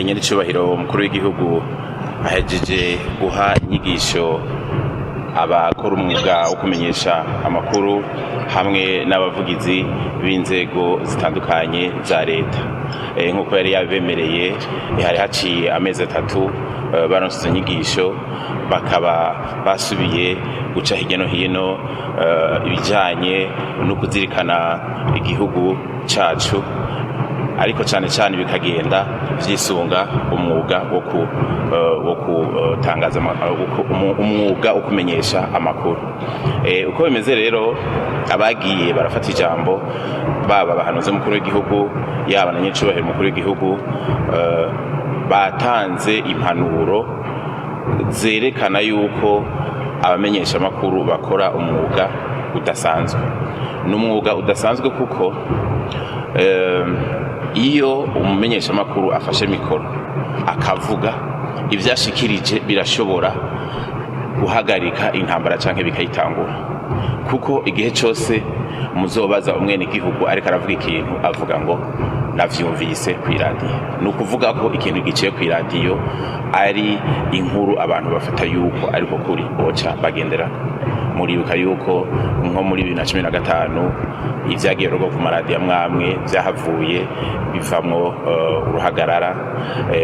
Nyiricubahiro umukuru w'igihugu ahejeje guha inyigisho abakora umwuga wo kumenyesha amakuru hamwe n'abavugizi b'inzego zitandukanye za leta. Nk'uko yari yabemereye, hari haciye amezi 3 baronse inyigisho, bakaba basubiye guca hirya no hino ibijanye no kuzirikana igihugu cacu, ariko cyane cyane bikagenda vyisunga umwuga wo kutangaza umwuga wo kumenyesha amakuru. Uko bimeze rero, abagiye barafata ijambo, baba bahanuze umukuru w'igihugu, yaba na nyiricubahiro umukuru w'igihugu, batanze impanuro zerekana yuko abamenyesha amakuru bakora umwuga udasanzwe. N'umwuga udasanzwe kuko iyo umumenyesha amakuru afashe mikoro akavuga ivyashikirije, birashobora guhagarika intambara canke bikayitangura, kuko igihe cyose muzobaza umwene igihugu ariko aravuga ikintu avuga ngo navyumvise kw'iradiyo, ni ukuvuga ko ikintu giciye kw'iradiyo ari inkuru abantu bafata yuko ariko kuri boca bagendera. Muribuka yuko nko muri 2015 ivyagiye rogo ku maradiyo amwamwe vyahavuye bivamwo uruhagarara.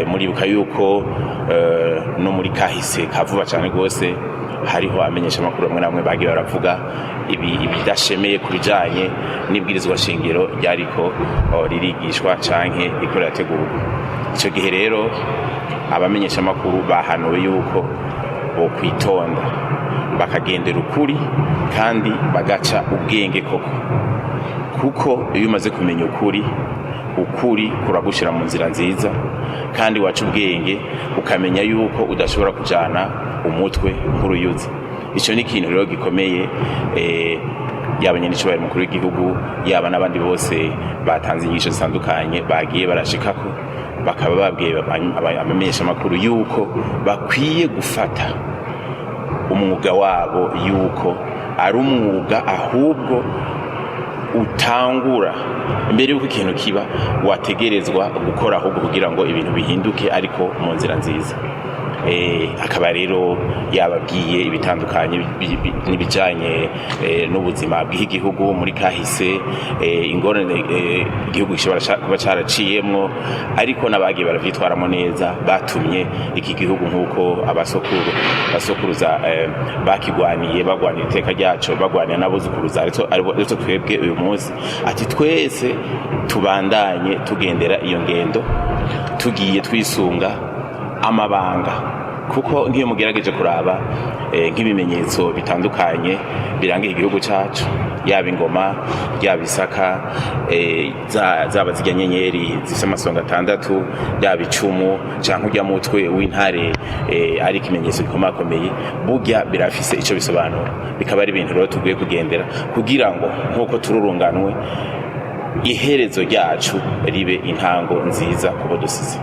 Muribuka yuko no muri kahise kavuba cyane gose hariho amenyesha amakuru amwe namwe bagiye baravuga ibidashemeye kubijanye n'ibwirizwa shingiro ryariko ririgishwa canke riko rirategurwa. Ico gihe rero abamenyesha amakuru bahanuwe yuko bo kwitonda, bakagendera ukuri kandi bagaca ubwenge koko, kuko iyo umaze kumenya ukuri kuragushira mu nzira nziza, kandi waca ubwenge ukamenya yuko udashobora kujana umutwe nk'uruyuzi. Ico ni ikintu rero gikomeye yaba nyiricubahiro umukuru w'igihugu, yaba n'abandi bose batanze inyigisho zitandukanye bagiye barashikako, bakaba babwiye abamenyesha amakuru yuko bakwiye gufata umwuga wabo yuko ari umwuga ahubwo utangura mbere yuko ikintu kiba, wategerezwa gukora ahubwo kugira ngo ibintu bihinduke ariko mu nzira nziza. Akaba rero yababwiye ibitandukanye n'ibijanye n'ubuzima bw'igihugu muri kahise, ingorane igihugu gishobora kuba caraciyemwo, ariko n'abagiye baravyitwaramo neza, batumye iki gihugu nk'uko abasokuruza bakigwaniye, bagwanira iteka ryaco, bagwanira n'abuzukuruza, ariko twebwe uyu munsi ati twese tubandanye tugendera iyo ngendo, tugiye twisunga amabanga, kuko ngiyo mugerageje kuraba nk'ibimenyetso bitandukanye biranga igihugu cacu, yaba ingoma, yaba isaka, zaba zirya nyenyeri zifise amasonga 6, yaba icumu canke urya mutwe w'intare, ari ikimenyetso gikomakomeye, burya birafise ico bisobanura. Bikaba ari ibintu rero tugiye kugendera kugira ngo nk'uko tururunganwe, iherezo ryacu ribe intango nziza kubo dusize.